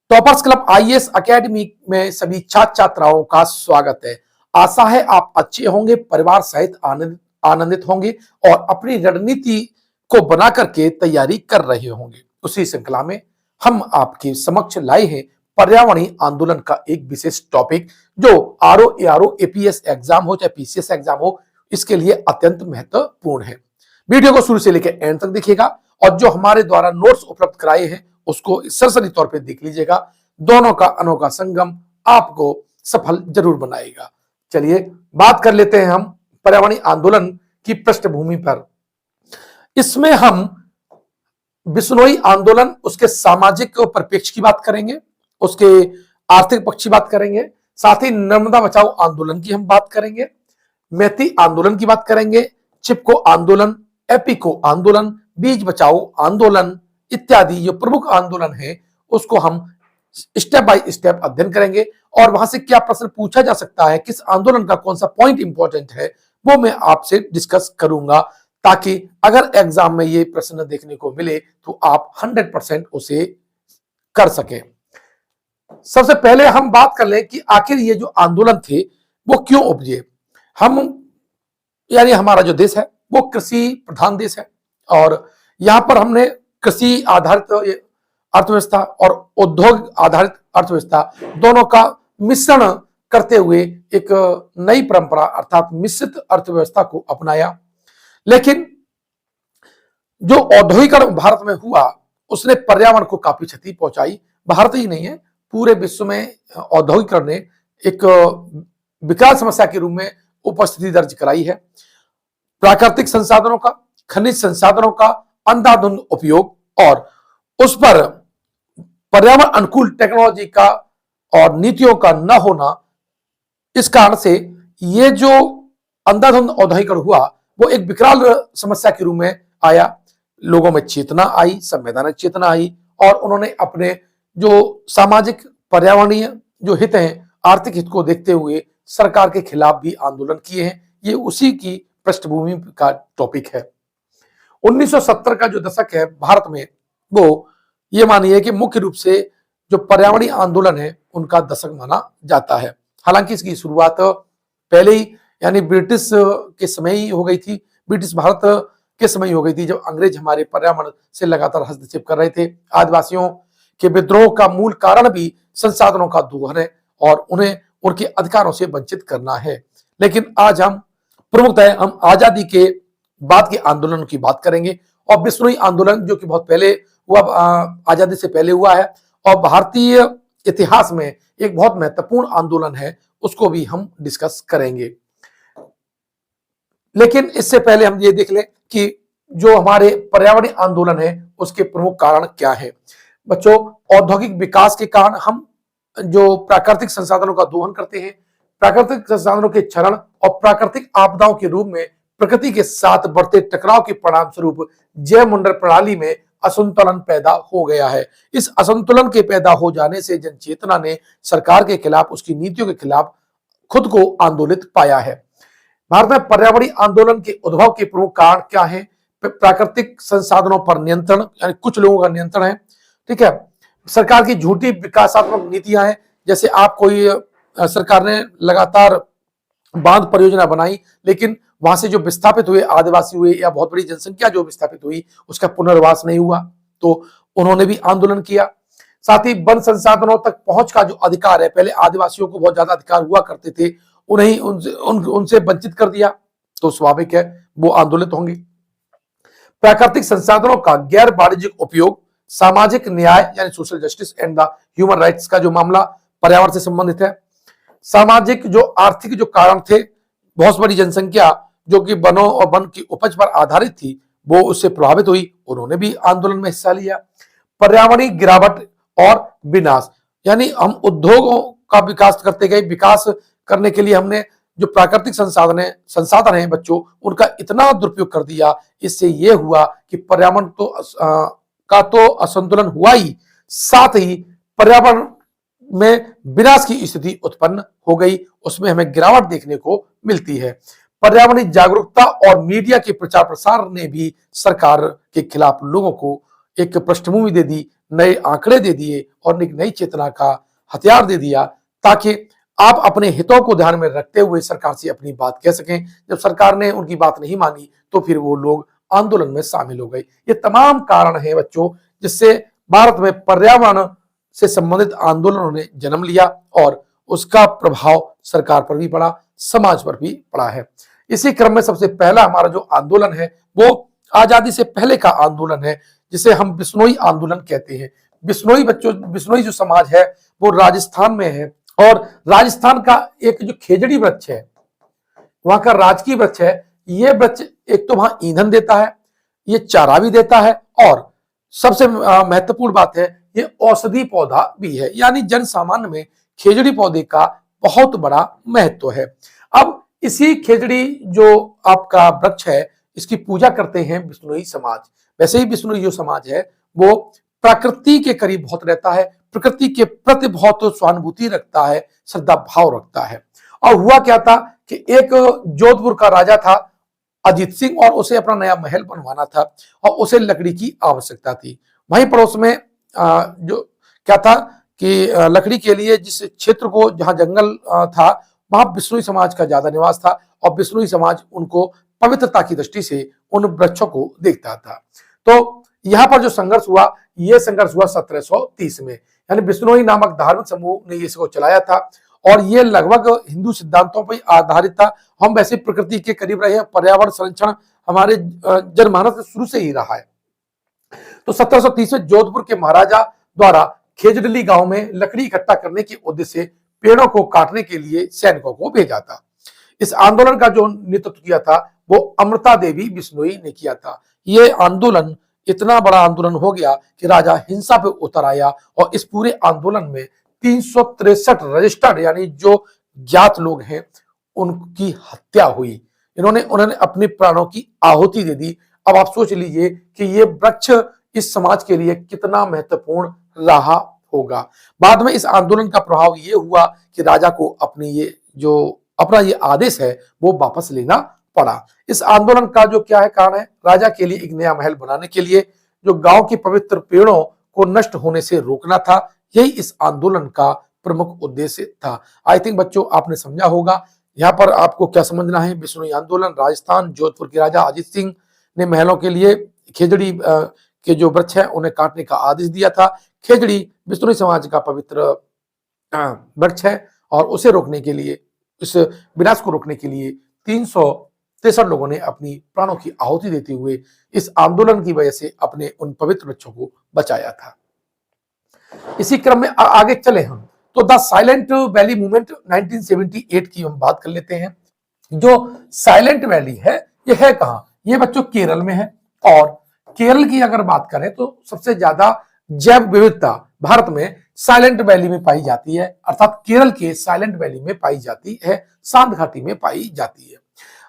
Toppers Club IAS academy में सभी छात्र छात्राओं का स्वागत है। आशा है आप अच्छे होंगे, परिवार सहित आनंदित होंगे और अपनी रणनीति को बना करके तैयारी कर रहे होंगे। उसी श्रृंखला में हम आपके समक्ष लाए हैं पर्यावरणीय आंदोलन का एक विशेष टॉपिक, जो आरओ एआरओ एपीएस एग्जाम हो चाहे पीसीएस एग्जाम हो, इसके लिए अत्यंत महत्वपूर्ण है। वीडियो को शुरू से लेकर एंड तक देखिएगा और जो हमारे द्वारा नोट्स उपलब्ध कराए हैं उसको सरसरी तौर पे देख लीजिएगा। दोनों का अनोखा संगम आपको सफल जरूर बनाएगा। चलिए बात कर लेते हैं हम पर्यावरणीय आंदोलन की पृष्ठभूमि पर। इसमें हम बिश्नोई आंदोलन, उसके सामाजिक परिप्रेक्ष्य की बात करेंगे, उसके आर्थिक पक्ष की बात करेंगे, साथ ही नर्मदा बचाओ आंदोलन की हम बात करेंगे, मैती आंदोलन की बात करेंगे, चिपको आंदोलन, एपिको आंदोलन, बीज बचाओ आंदोलन इत्यादि जो प्रमुख आंदोलन है उसको हम स्टेप बाय स्टेप अध्ययन करेंगे और वहां से क्या प्रश्न पूछा जा सकता है, किस आंदोलन का कौन सा पॉइंट इंपॉर्टेंट है, वो मैं आपसे डिस्कस करूंगा, ताकि अगर एग्जाम में ये प्रश्न देखने को मिले तो आप 100% उसे कर सकें। सबसे पहले हम बात कर लें कि आखिर ये जो आंदोलन थे वो क्यों उपजे। हम यानी हमारा जो देश है वो कृषि प्रधान देश है और यहां पर हमने कृषि आधारित अर्थव्यवस्था और उद्योग आधारित अर्थव्यवस्था दोनों का मिश्रण करते हुए एक नई परंपरा अर्थात मिश्रित अर्थव्यवस्था को अपनाया। लेकिन जो औद्योगिकरण भारत में हुआ उसने पर्यावरण को काफी क्षति पहुंचाई। भारत ही नहीं है, पूरे विश्व में औद्योगिकरण ने एक विकराल समस्या के रूप में उपस्थिति दर्ज कराई है। प्राकृतिक संसाधनों का, खनिज संसाधनों का अंधाधुंध उपयोग और उस पर पर्यावरण अनुकूल टेक्नोलॉजी का और नीतियों का न होना, इस कारण से ये जो अंधाधुंध औद्योगिकरण हुआ वो एक विकराल समस्या के रूप में आया। लोगों में चेतना आई, संवैधानिक चेतना आई और उन्होंने अपने जो सामाजिक पर्यावरणीय जो हित हैं, आर्थिक हित को देखते हुए सरकार के खिलाफ भी आंदोलन किए हैं। ये उसी की पृष्ठभूमि का टॉपिक है। 1970 का जो दशक है भारत में, वो ये मानिए कि मुख्य रूप से जो पर्यावरणीय आंदोलन है उनका दशक माना जाता है। हालांकि इसकी शुरुआत पहले ही यानी ब्रिटिश के समय ही हो गई थी, ब्रिटिश भारत के समय हो गई थी, जब अंग्रेज हमारे पर्यावरण से लगातार हस्तक्षेप कर रहे थे। आदिवासियों के विद्रोह का मूल कारण भी संसाधनों का दोहन है और उन्हें उनके अधिकारों से वंचित करना है। लेकिन आज हम प्रमुखतः हम आजादी के बाद के आंदोलन की बात करेंगे और बिश्नोई आंदोलन जो कि बहुत पहले हुआ, आजादी से पहले हुआ है और भारतीय इतिहास में एक बहुत महत्वपूर्ण आंदोलन है, उसको भी हम डिस्कस करेंगे। लेकिन इससे पहले हम ये देख लें कि जो हमारे पर्यावरणीय आंदोलन है उसके प्रमुख कारण क्या है। बच्चों, औद्योगिक विकास के कारण हम जो प्राकृतिक संसाधनों का दोहन करते हैं, प्राकृतिक संसाधनों के क्षरण और प्राकृतिक आपदाओं के रूप में प्रकृति के साथ बढ़ते टकराव के परिणाम स्वरूप जैव मंडल प्रणाली में असंतुलन पैदा हो गया है। इस असंतुलन के पैदा हो जाने से जनचेतना ने सरकार के खिलाफ, उसकी नीतियों के खिलाफ खुद को आंदोलित पाया है। भारत में पर्यावरणीय आंदोलन के उद्भव के प्रमुख कारण क्या है? प्राकृतिक संसाधनों पर नियंत्रण, यानी कुछ लोगों का नियंत्रण है, ठीक है। सरकार की झूठी विकासात्मक नीतियां हैं, जैसे आप कोई सरकार ने लगातार बांध परियोजना बनाई, लेकिन वहां से जो विस्थापित हुए आदिवासी हुए या बहुत बड़ी जनसंख्या जो विस्थापित हुई उसका पुनर्वास नहीं हुआ, तो उन्होंने भी आंदोलन किया। साथ ही वन संसाधनों तक पहुंच का जो अधिकार है, पहले आदिवासियों को बहुत ज्यादा अधिकार हुआ करते थे, उन्हें उनसे वंचित कर दिया, तो स्वाभाविक है वो आंदोलित होंगे। प्राकृतिक संसाधनों का गैर वाणिज्यिक उपयोग, सामाजिक न्याय यानी social justice and the human rights का जो मामला पर्यावरण से संबंधित है। सामाजिक जो आर्थिक जो कारण थे, बहुत बड़ी जनसंख्या जो कि वनों और वन की उपज पर आधारित थी वो उससे प्रभावित हुई, उन्होंने भी आंदोलन में हिस्सा लिया। पर्यावरणीय गिरावट और विनाश, यानी हम उद्योगों का विकास करते गए, विकास करने के लिए हमने जो प्राकृतिक संसाधन है बच्चों, उनका इतना दुरुपयोग कर दिया, इससे यह हुआ कि पर्यावरण का तो असंतुलन हुआ ही, साथ ही पर्यावरण में विनाश की स्थिति उत्पन्न हो गई, उसमें हमें गिरावट देखने को मिलती है। पर्यावरणीय जागरूकता और मीडिया के प्रचार प्रसार ने भी सरकार के खिलाफ लोगों को एक पृष्ठभूमि दे दी, नए आंकड़े दे दिए और एक नई चेतना का हथियार दे दिया, ताकि आप अपने हितों को ध्यान में रखते हुए सरकार से अपनी बात कह सकें। जब सरकार ने उनकी बात नहीं मानी तो फिर वो लोग आंदोलन में शामिल हो गए। ये तमाम कारण है बच्चों, जिससे भारत में पर्यावरण से संबंधित आंदोलनों ने जन्म लिया और उसका प्रभाव सरकार पर भी पड़ा, समाज पर भी पड़ा है। इसी क्रम में सबसे पहला हमारा जो आंदोलन है वो आजादी से पहले का आंदोलन है, जिसे हम बिश्नोई आंदोलन कहते हैं। बिश्नोई बच्चों, बिश्नोई जो समाज है वो राजस्थान में है, और राजस्थान का एक जो खेजड़ी वृक्ष है, वहां का राजकीय वृक्ष है। ये वृक्ष एक तो वहां ईंधन देता है, ये चारा भी देता है, और सबसे महत्वपूर्ण बात है ये औषधि पौधा भी है। यानी जन सामान्य में खेजड़ी पौधे का बहुत बड़ा महत्व है। अब इसी खेजड़ी जो आपका वृक्ष है, इसकी पूजा करते हैं बिश्नोई समाज। वैसे ही बिश्नोई जो समाज है वो प्रकृति के करीब बहुत रहता है, प्रकृति के प्रति बहुत सहानुभूति रखता है, श्रद्धा भाव रखता है। और हुआ क्या था कि एक जोधपुर का राजा था अजीत सिंह, और उसे अपना नया महल बनवाना था और उसे लकड़ी की आवश्यकता थी। वहीं पड़ोस में जो क्या था कि लकड़ी के लिए जिस क्षेत्र को, जहां जंगल था, वहां बिश्नोई समाज का ज्यादा निवास था, और बिश्नोई समाज उनको पवित्रता की दृष्टि से उन वृक्षों को देखता था। तो यहाँ पर जो संघर्ष हुआ, ये संघर्ष हुआ 1730 में। यानी बिश्नोई नामक धार्मिक समूह ने इसको चलाया था, और ये लगभग हिंदू सिद्धांतों पर आधारित था। हम वैसे प्रकृति के करीब रहे हैं, पर्यावरण संरक्षण हमारे जनमानस में शुरू से ही रहा है। तो 1730 में जोधपुर के महाराजा द्वारा खेजड़ली गांव में लकड़ी इकट्ठा करने के उद्देश्य से पेड़ों को काटने के लिए सैनिकों को भेजा था। इस आंदोलन का जो नेतृत्व किया था वो अमृता देवी बिश्नोई ने किया था। ये आंदोलन इतना बड़ा आंदोलन हो गया कि राजा हिंसा पे उतर आया, और इस पूरे आंदोलन में 363 रजिस्टर्ड यानी जो ज्ञात लोग हैं उनकी हत्या हुई। उन्होंने अपने प्राणों की आहुति दे दी। अब आप सोच लीजिए कि ये वृक्ष इस समाज के लिए कितना महत्वपूर्ण रहा होगा। बाद में इस आंदोलन का प्रभाव ये हुआ कि राजा को अपना ये आदेश है वो वापस लेना पड़ा। इस आंदोलन का जो क्या है कारण है, राजा के लिए एक नया महल बनाने के लिए जो गांव के पवित्र पेड़ों को नष्ट होने से रोकना था, यही इस आंदोलन का प्रमुख उद्देश्य था। आई थिंक बच्चों आपने समझा होगा। यहाँ पर आपको क्या समझना है, बिश्नोई आंदोलन, राजस्थान, जोधपुर के राजा अजीत सिंह ने महलों के लिए खेजड़ी के जो वृक्ष है उन्हें काटने का आदेश दिया था। खेजड़ी बिश्नोई समाज का पवित्र वृक्ष है, और उसे रोकने के लिए, इस विनाश को रोकने के लिए 363 लोगों ने अपनी प्राणों की आहुति देते हुए इस आंदोलन की वजह से अपने उन पवित्र वृक्षों को बचाया था। इसी क्रम में आगे चले हम तो द साइलेंट वैली मूवमेंट 1978 की हम बात कर लेते हैं। जो साइलेंट वैली है ये है कहां, ये बच्चों केरल में है। और केरल की अगर बात करें तो सबसे ज्यादा जैव विविधता भारत में साइलेंट वैली में पाई जाती है, अर्थात केरल के साइलेंट वैली में पाई जाती है, शांत घाटी में पाई जाती है।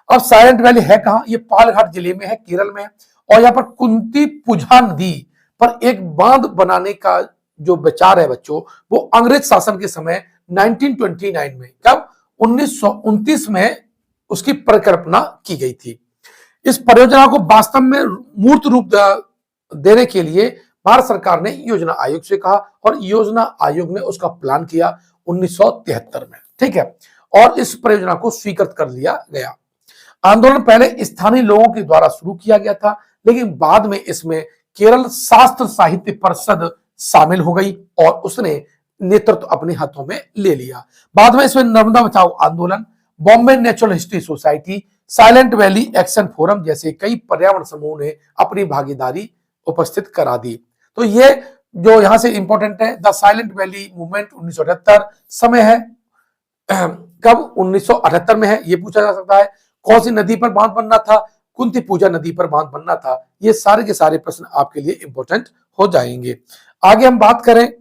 अब साइलेंट वैली है कहां, ये पालघाट जिले में है, केरल में है। और यहाँ पर कुंती पुझा नदी पर एक बांध बनाने का जो विचार है बच्चों, वो अंग्रेज शासन के समय 1929 में, कब 1929 में उसकी परिकल्पना की गई थी। इस परियोजना को वास्तव में मूर्त रूप देने के लिए भारत सरकार ने योजना आयोग से कहा, और योजना आयोग ने उसका प्लान किया 1973 में, ठीक है। और इस परियोजना को स्वीकृत कर लिया गया। आंदोलन पहले स्थानीय लोगों के द्वारा शुरू किया गया था, लेकिन बाद में इसमें केरल शास्त्र साहित्य परिषद शामिल हो गई और उसने नेतृत्व अपने हाथों में ले लिया। बाद में इसमें नर्मदा बचाओ आंदोलन, Bombay natural history society, silent valley action forum जैसे कई पर्यावरण समूह ने अपनी भागीदारी उपस्थित करा दी। तो ये जो यहां से इंपॉर्टेंट है, द साइलेंट वैली मूवमेंट 1978 समय है, कब 1978 में है, ये पूछा जा सकता है। कौन सी नदी पर बांध बनना था, कुंती पूजा नदी पर बांध बनना था। ये सारे के सारे प्रश्न आपके लिए इंपॉर्टेंट हो जाएंगे। आगे हम बात करें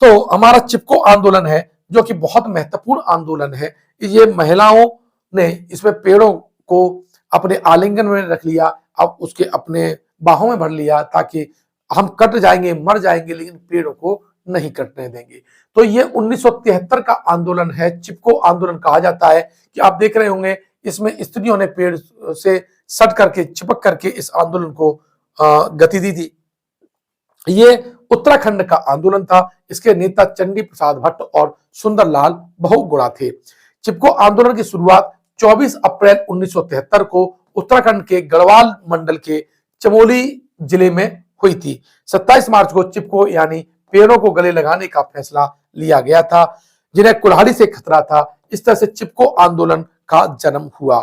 तो हमारा चिपको आंदोलन है, जो कि बहुत महत्वपूर्ण आंदोलन है। ये महिलाओं ने इसमें पेड़ों को अपने आलिंगन में रख लिया, अब उसके अपने बाहों में भर लिया, ताकि हम कट जाएंगे, मर जाएंगे, लेकिन पेड़ों को नहीं कटने देंगे। तो ये 1973 का आंदोलन है, चिपको आंदोलन कहा जाता है। कि आप देख रहे होंगे इसमें स्त्रियों ने पेड़ से सट करके, चिपक करके इस आंदोलन को गति दी थी। ये उत्तराखंड का आंदोलन था। इसके नेता चंडी प्रसाद भट्ट और सुंदरलाल बहुगुणा थे। चिपको आंदोलन की शुरुआत 24 अप्रैल 1973 को उत्तराखंड के गढ़वाल मंडल के चमोली जिले में हुई थी। 27 मार्च को चिपको यानी पेड़ों को गले लगाने का फैसला लिया गया था, जिन्हें कुल्हाड़ी से खतरा था। इस तरह से चिपको आंदोलन का जन्म हुआ।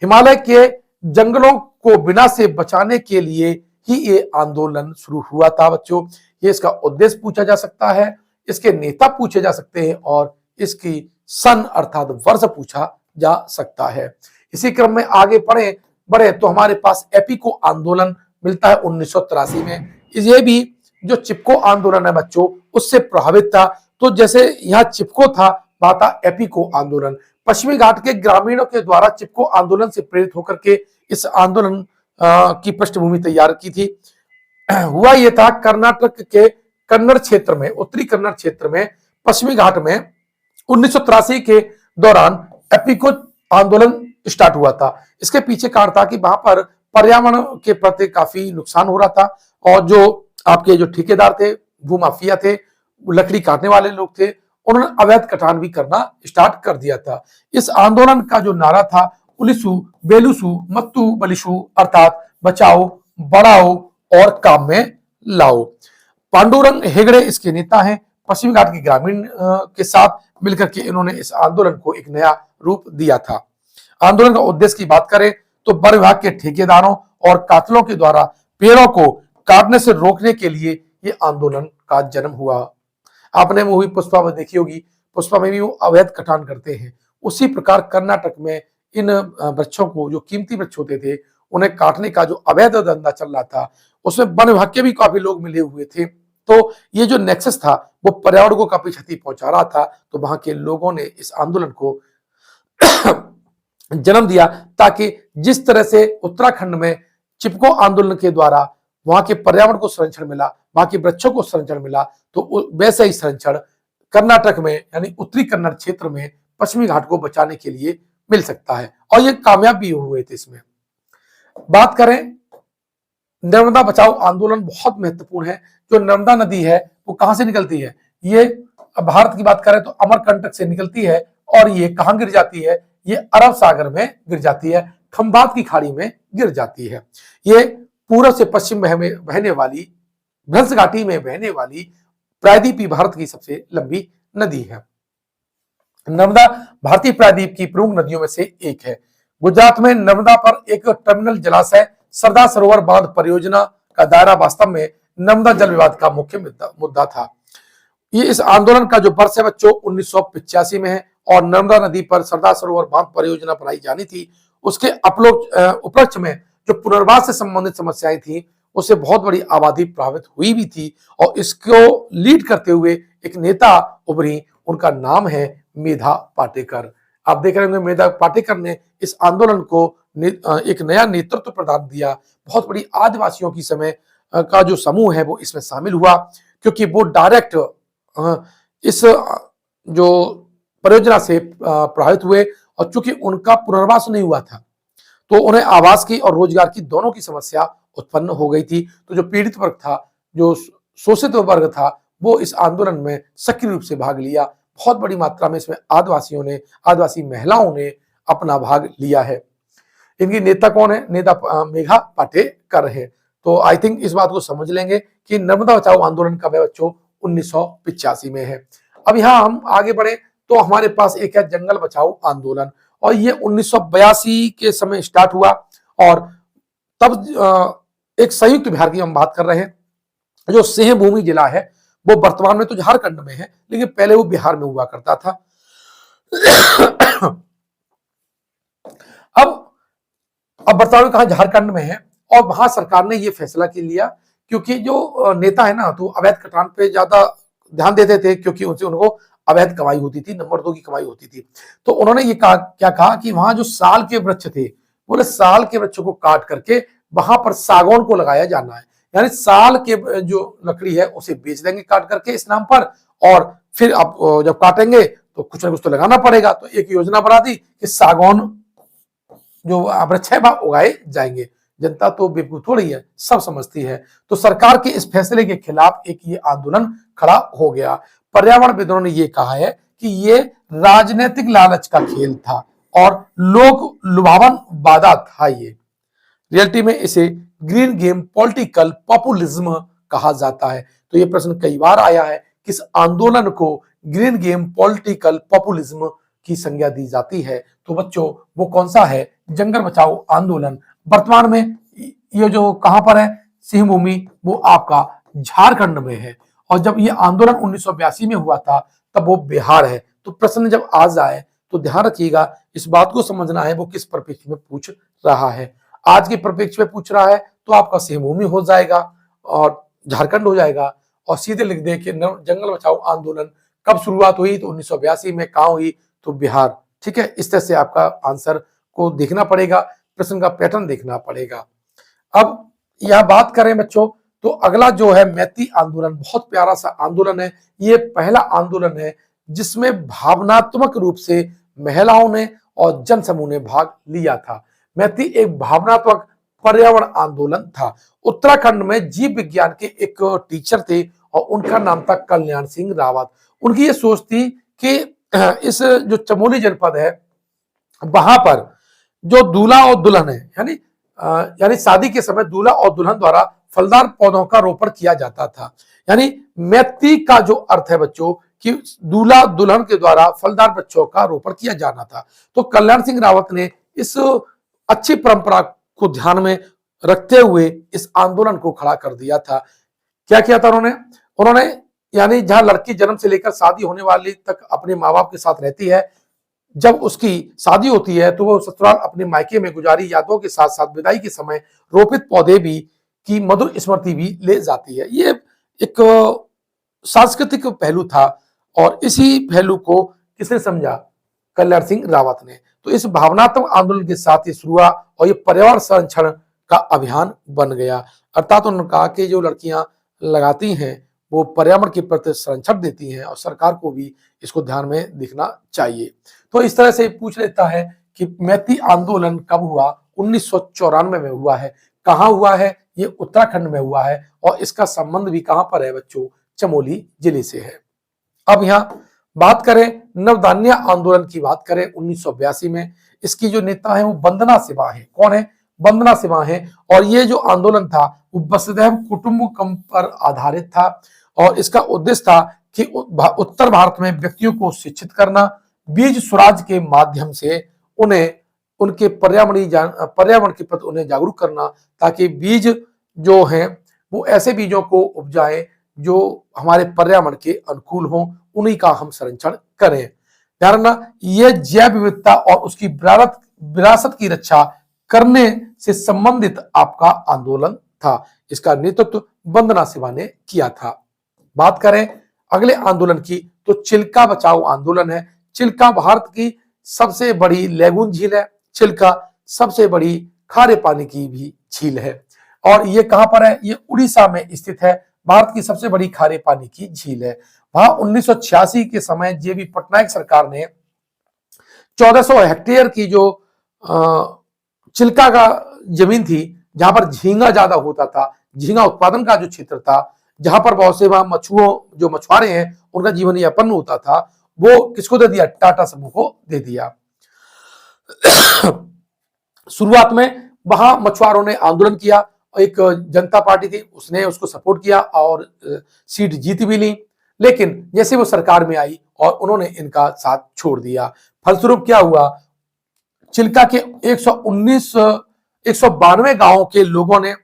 हिमालय के जंगलों को बिना से बचाने के लिए ही ये आंदोलन शुरू हुआ था बच्चों। ये इसका उद्देश्य पूछा जा सकता है, इसके नेता पूछे जा सकते हैं और इसकी सन अर्थात वर्ष पूछा जा सकता है। इसी क्रम में आगे बढ़े तो हमारे पास एपीको आंदोलन मिलता है 1983 में। ये भी जो चिपको आंदोलन है बच्चों उससे प्रभावित था। तो जैसे यहाँ चिपको था, बात था एपीको आंदोलन। पश्चिमी घाट के ग्रामीणों के द्वारा चिपको आंदोलन से प्रेरित होकर के इस आंदोलन की पृष्ठभूमि तैयार की थी। हुआ यह था, कर्नाटक के कन्नड़ क्षेत्र में, उत्तरी कन्नड़ क्षेत्र में पश्चिमी घाट में 1983 के दौरान एपीको आंदोलन स्टार्ट हुआ था। इसके पीछे कारण था कि वहां पर पर्यावरण के प्रति काफी नुकसान हो रहा था और जो आपके जो ठेकेदार थे, भूमाफिया थे, लकड़ी काटने वाले लोग थे, उन्होंने अवैध कटान भी करना स्टार्ट कर दिया था। इस आंदोलन का जो नारा था उलिसु बेलुसु मत्तु बलिशु अर्थात बचाओ बढ़ाओ और काम में लाओ। पांडुरंग हेगड़े इसके नेता हैं। पश्चिमी घाट के ग्रामीण के साथ मिलकर के इन्होंने इस आंदोलन को एक नया रूप दिया था। आंदोलन का उद्देश्य की बात करें तो वन विभाग के ठेकेदारों और कातलों के द्वारा पेड़ों को काटने से रोकने के लिए ये आंदोलन का जन्म हुआ। आपने मूवी पुष्पा में देखी होगी, पुष्पा में भी वो अवैध कटान करते हैं। उसी प्रकार कर्नाटक में इन वृक्षों को, जो कीमती वृक्ष होते थे, उन्हें काटने का जो अवैध धंधा चल रहा था उसमें वन विभाग के भी काफी लोग मिले हुए थे। तो ये जो नेक्सस था वो पर्यावरण को काफी क्षति पहुंचा रहा था। तो वहां के लोगों ने इस आंदोलन को जन्म दिया ताकि जिस तरह से उत्तराखंड में चिपको आंदोलन के द्वारा वहां के पर्यावरण को संरक्षण मिला, वहां के वृक्षों को संरक्षण मिला, तो वैसे ही संरक्षण कर्नाटक में यानी उत्तरी कन्नड़ क्षेत्र में पश्चिमी घाट को बचाने के लिए मिल सकता है और ये कामयाब भी हुए थे। इसमें बात करें, नर्मदा बचाओ आंदोलन बहुत महत्वपूर्ण है। जो नर्मदा नदी है वो कहां से निकलती है? ये भारत की बात करें तो अमरकंटक से निकलती है और ये कहां गिर जाती है? ये अरब सागर में गिर जाती है, खंबात की खाड़ी में गिर जाती है। ये पूर्व से पश्चिम बहने वाली, भ्रंश घाटी में बहने वाली प्रायद्वीपी भारत की सबसे लंबी नदी है। नर्मदा भारतीय प्रायद्वीप की प्रमुख नदियों में से एक है। गुजरात में नर्मदा पर एक टर्मिनल जलाशय सरदार सरोवर बांध परियोजना का दायरा वास्तव में नर्मदा जल विवाद का मुख्य मुद्दा था। ये इस आंदोलन का जो वर्ष है बच्चों 1985 में है और नर्मदा नदी पर सरदार सरोवर बांध परियोजना बनाई जानी थी। उसके उपलक्ष्य में जो पुनर्वास से संबंधित समस्याएं थी उससे बहुत बड़ी आबादी प्रभावित हुई भी थी और इसको लीड करते हुए एक नेता उभरी, उनका नाम है मेधा पाटेकर। आप देख रहे होंगे मेधा पाटेकर ने इस आंदोलन को एक नया नेतृत्व प्रदान दिया। बहुत बड़ी आदिवासियों की समय का जो समूह है वो इसमें शामिल हुआ क्योंकि वो डायरेक्ट इस जो परियोजना से प्रभावित हुए और चूंकि उनका पुनर्वास नहीं हुआ था तो उन्हें आवास की और रोजगार की दोनों की समस्या उत्पन्न हो गई थी। तो जो पीड़ित वर्ग था, जो शोषित वर्ग था, वो इस आंदोलन में सक्रिय रूप से भाग लिया। बहुत बड़ी मात्रा में इसमें आदिवासी महिलाओं ने अपना भाग लिया है। इनकी नेता कौन है? नेता मेघा पाटेकर है। तो आई थिंक इस बात को समझ लेंगे कि नर्मदा बचाओ आंदोलन का बच्चों 1985 में है। अब यहाँ हम आगे बढ़े तो हमारे पास एक है जंगल बचाओ आंदोलन और ये 1982 के समय स्टार्ट हुआ और तब एक संयुक्त बिहार की हम बात कर रहे हैं। जो सिंहभूमि जिला है वो वर्तमान में तो झारखंड में है लेकिन पहले वो बिहार में हुआ करता था। अब वर्तमान कहा झारखंड में है और वहां सरकार ने ये फैसला के लिया क्योंकि जो नेता है ना तो अवैध कटान पे ज्यादा ध्यान देते थे क्योंकि उनसे उनको अवैध कमाई होती थी, नंबर 2 की कमाई होती थी। तो उन्होंने ये क्या कहा कि वहां जो साल के वृक्ष थे, बोले साल के वृक्षों को काट करके वहां पर सागौन को लगाया जाना है, यानी साल के जो लकड़ी है उसे बेच देंगे काट करके इस नाम पर और फिर आप जब काटेंगे तो कुछ ना कुछ तो लगाना पड़ेगा। तो एक योजना बना दी कि सागौन जो वृक्ष है वह उगाए जाएंगे। जनता तो बेवकूफ थोड़ी है, सब समझती है। तो सरकार के इस फैसले के खिलाफ एक ये आंदोलन खड़ा हो गया। पर्यावरणविदों ने ये कहा है कि ये राजनीतिक लालच का खेल था और लोक लुभावन वादा था। ये रियलिटी में इसे ग्रीन गेम पॉलिटिकल पॉपुलिज्म कहा जाता है। तो ये प्रश्न कई बार आया है, किस आंदोलन को ग्रीन गेम पॉलिटिकल पॉपुलिज्म की संज्ञा दी जाती है? तो बच्चों वो कौन सा है? जंगल बचाओ आंदोलन। वर्तमान में ये जो कहां पर है सिंह भूमि, वो आपका झारखंड में है। और जब ये आंदोलन 1982 में हुआ था तब वो बिहार है। तो प्रश्न जब आ जाए तो ध्यान रखिएगा, इस बात को समझना है वो किस परिप्रेक्ष्य में पूछ रहा है। आज के परिप्रेक्ष्य में पूछ रहा है तो आपका सिंह भूमि हो जाएगा और झारखंड हो जाएगा। और सीधे लिख दे कि जंगल बचाओ आंदोलन कब शुरुआत हुई, तो 1982 में। कहां हुई? तो बिहार। ठीक है, इस तरह से आपका आंसर को देखना पड़ेगा, प्रश्न का पैटर्न देखना पड़ेगा। अब यह बात करें बच्चों, तो अगला जो है मैती आंदोलन, बहुत प्यारा सा आंदोलन है। ये पहला आंदोलन है जिसमें भावनात्मक रूप से महिलाओं ने और जन समूह ने भाग लिया था। मैती एक भावनात्मक पर्यावरण आंदोलन था। उत्तराखंड में जीव विज्ञान के एक टीचर थे और उनका नाम था कल्याण सिंह रावत। उनकी ये सोच थी कि इस जो चमोली जनपद है वहां पर जो दूल्हा और दुल्हन है, यानी शादी के समय दूल्हा और दुल्हन द्वारा फलदार पौधों का रोपण किया जाता था। यानी मैती का जो अर्थ है बच्चों कि दूल्हा दुल्हन के द्वारा फलदार वृक्षों का रोपण किया जाना था। तो कल्याण सिंह रावत ने इस अच्छी परंपरा को ध्यान में रखते हुए इस आंदोलन को खड़ा कर दिया था। क्या किया था उन्होंने यानी जहां लड़की जन्म से लेकर शादी होने वाली तक अपने माँ बाप के साथ रहती है, जब उसकी शादी होती है तो वो ससुराल अपने मायके में गुजारी यादों के साथ साथ विदाई के समय रोपित पौधे भी की मधुर स्मृति भी ले जाती है। ये एक सांस्कृतिक पहलू था और इसी पहलू को किसने समझा? कल्याण सिंह रावत ने। तो इस भावनात्मक आंदोलन के साथ ये शुरू हुआ और ये पर्यावरण संरक्षण का अभियान बन गया। अर्थात उन्होंने कहा कि जो लड़कियां लगाती हैं वो पर्यावरण के प्रति संरक्षण देती हैं और सरकार को भी इसको ध्यान में देखना चाहिए। तो इस तरह से पूछ लेता है कि मैती आंदोलन कब हुआ? 1994 में हुआ है। कहां हुआ है? ये उत्तराखंड में हुआ है और इसका संबंध भी कहां पर है बच्चों? चमोली जिले से है। अब यहाँ बात करें नवधान्य आंदोलन की, बात करें 1982 में, इसकी जो नेता है वो वंदना सिन्हा है। कौन है? वंदना सिन्हा है। और ये जो आंदोलन था वो वसुधैव कुटुंबकम पर आधारित था और इसका उद्देश्य था कि उत्तर भारत में व्यक्तियों को शिक्षित करना, बीज स्वराज के माध्यम से उन्हें उनके पर्यावरण के प्रति उन्हें जागरूक करना, ताकि बीज जो हैं वो ऐसे बीजों को उपजाएं जो हमारे पर्यावरण के अनुकूल हों, उन्हीं का हम संरक्षण करें। ध्यान रखना, यह जैव विविधता और उसकी विरासत की रक्षा करने से संबंधित आपका आंदोलन था। इसका नेतृत्व वंदना सिन्हा ने किया था। बात करें अगले आंदोलन की, तो चिल्का बचाओ आंदोलन है। चिल्का भारत की सबसे बड़ी लैगून झील है। चिल्का सबसे बड़ी खारे पानी की भी झील है और ये कहां पर है? ये उड़ीसा में स्थित है। भारत की सबसे बड़ी खारे पानी की झील है। वहां 1986 के समय जेबी पटनायक सरकार ने 1400 हेक्टेयर की जो चिल्का का जमीन थी, जहां पर झींगा ज्यादा होता था, झींगा उत्पादन का जो क्षेत्र था, जहां पर बहुत से वहां जो मछुआरे हैं उनका जीवन यापन होता था, वो किसको दे दिया? टाटा समूह को दे दिया। शुरुआत में वहां मछुआरों ने आंदोलन किया, एक जनता पार्टी थी उसने उसको सपोर्ट किया और सीट जीत भी ली, लेकिन जैसे वो सरकार में आई और उन्होंने इनका साथ छोड़ दिया। फलस्वरूप क्या हुआ? चिल्का के 192 गांवों के लोगों ने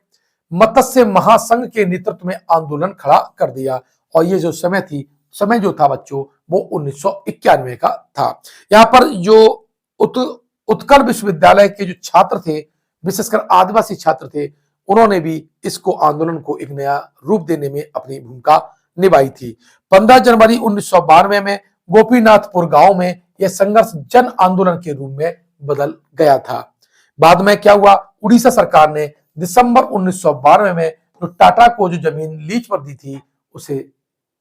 मत्स्य महासंघ के नेतृत्व में आंदोलन खड़ा कर दिया और ये जो समय जो था बच्चों वो 1991 का था। यहाँ पर जो उत्कल विश्वविद्यालय के जो छात्र थे, विशेषकर आदिवासी छात्र थे, उन्होंने भी इसको आंदोलन को एक नया रूप देने में अपनी भूमिका निभाई थी। 15 जनवरी 1992 में गोपीनाथपुर गांव में यह संघर्ष जन आंदोलन के रूप में बदल गया था। बाद में क्या हुआ? उड़ीसा सरकार ने दिसंबर 1992 में जो टाटा को जो जमीन लीज पर दी थी उसे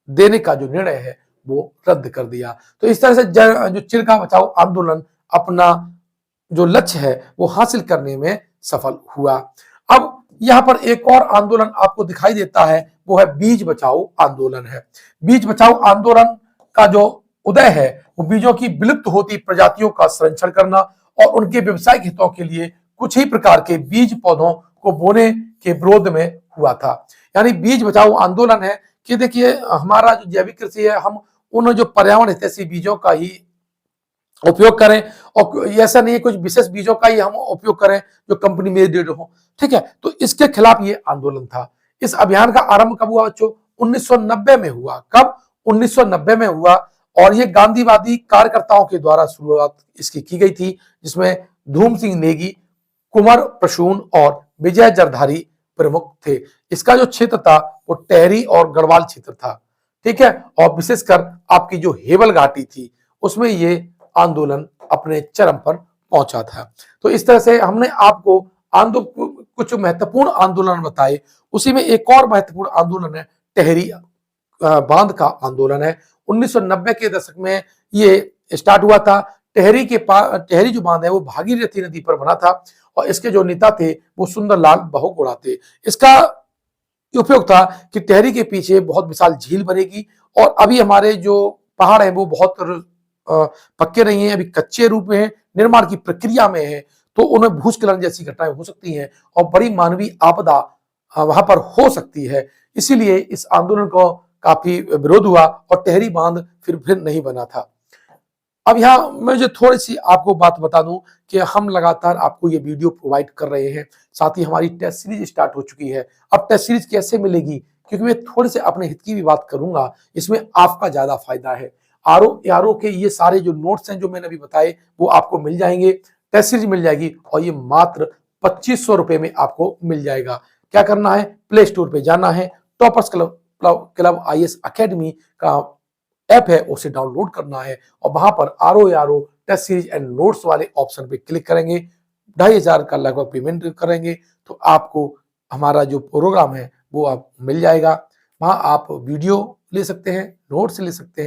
देने का जो निर्णय है वो रद्द कर दिया। तो इस तरह से जो चिल्का बचाओ आंदोलन अपना जो लक्ष्य है वो हासिल करने में सफल हुआ। अब यहाँ पर एक और आंदोलन आपको दिखाई देता है, वो है बीज बचाओ आंदोलन है। बीज बचाओ आंदोलन का जो उदय है वो बीजों की विलुप्त होती प्रजातियों का संरक्षण करना और उनके व्यवसायिक हितों के लिए कुछ ही प्रकार के बीज पौधों को बोने के विरोध में हुआ था। यानी बीज बचाओ आंदोलन है कि देखिए हमारा जो जैविक कृषि है, हम उन जो पर्यावरण हितैषी बीजों का ही उपयोग करें और ऐसा नहीं है कुछ विशेष बीजों का ही हम उपयोग करें जो कंपनी मेड हो। ठीक है, तो इसके खिलाफ ये आंदोलन था। इस अभियान का आरंभ कब हुआ बच्चों? 1990 में हुआ। कब? 1990 में हुआ। और ये गांधीवादी कार्यकर्ताओं के द्वारा शुरुआत इसकी की गई थी, जिसमें धूम सिंह नेगी, कुंवर प्रसून और विजय जरधारी प्रमुख थे। इसका जो क्षेत्र था वो टेहरी और गढ़वाल क्षेत्र था। ठीक है, और विशेषकर आपकी जो हेवल घाटी थी उसमें ये आंदोलन अपने चरम पर पहुंचा था। तो इस तरह से हमने आपको कुछ महत्वपूर्ण आंदोलन बताए। उसी में एक और महत्वपूर्ण आंदोलन है टेहरी बांध का आंदोलन है। 1990 के दशक में ये स्टार्ट हुआ था। टेहरी जो बांध है वो भागीरथी नदी पर बना था और इसके जो नेता थे वो सुंदरलाल बहुगुणा थे। इसका उपयोग था कि टेहरी के पीछे बहुत विशाल झील बनेगी और अभी हमारे जो पहाड़ है वो बहुत पक्के नहीं है, अभी कच्चे रूप में है, निर्माण की प्रक्रिया में है, तो उनमें भूस्खलन जैसी घटनाएं हो सकती हैं और बड़ी मानवीय आपदा वहां पर हो सकती है। इसीलिए इस आंदोलन को काफी विरोध हुआ और टेहरी बांध फिर नहीं बना था। अब यहाँ मैं जो थोड़ी सी आपको बात बता दूं कि हम लगातार आपको ये वीडियो प्रोवाइड कर रहे हैं, साथ ही हमारी टेस्ट सीरीज स्टार्ट हो चुकी है। अब टेस्ट सीरीज कैसे मिलेगी, क्योंकि मैं थोड़े से अपने हित की भी बात करूंगा, इसमें आपका ज्यादा फायदा है। आरओ के ये सारे जो नोट्स हैं जो मैंने अभी बताए वो आपको मिल जाएंगे, टेस्ट सीरीज मिल जाएगी और ये मात्र 2500 रुपए में आपको मिल जाएगा। क्या करना है? प्ले स्टोर पे जाना है, टॉपर्स क्लब आईएएस अकेडमी का ऐप है उसे डाउनलोड करना है और वहां पर RO test series and notes वाले ऑप्शन पे क्लिक करेंगे। 2500 का लगभग पेमेंट करेंगे तो आपको हमारा जो प्रोग्राम है वो आप मिल जाएगा। वहां आप वीडियो ले सकते हैं, नोट्स ले सकते हैं।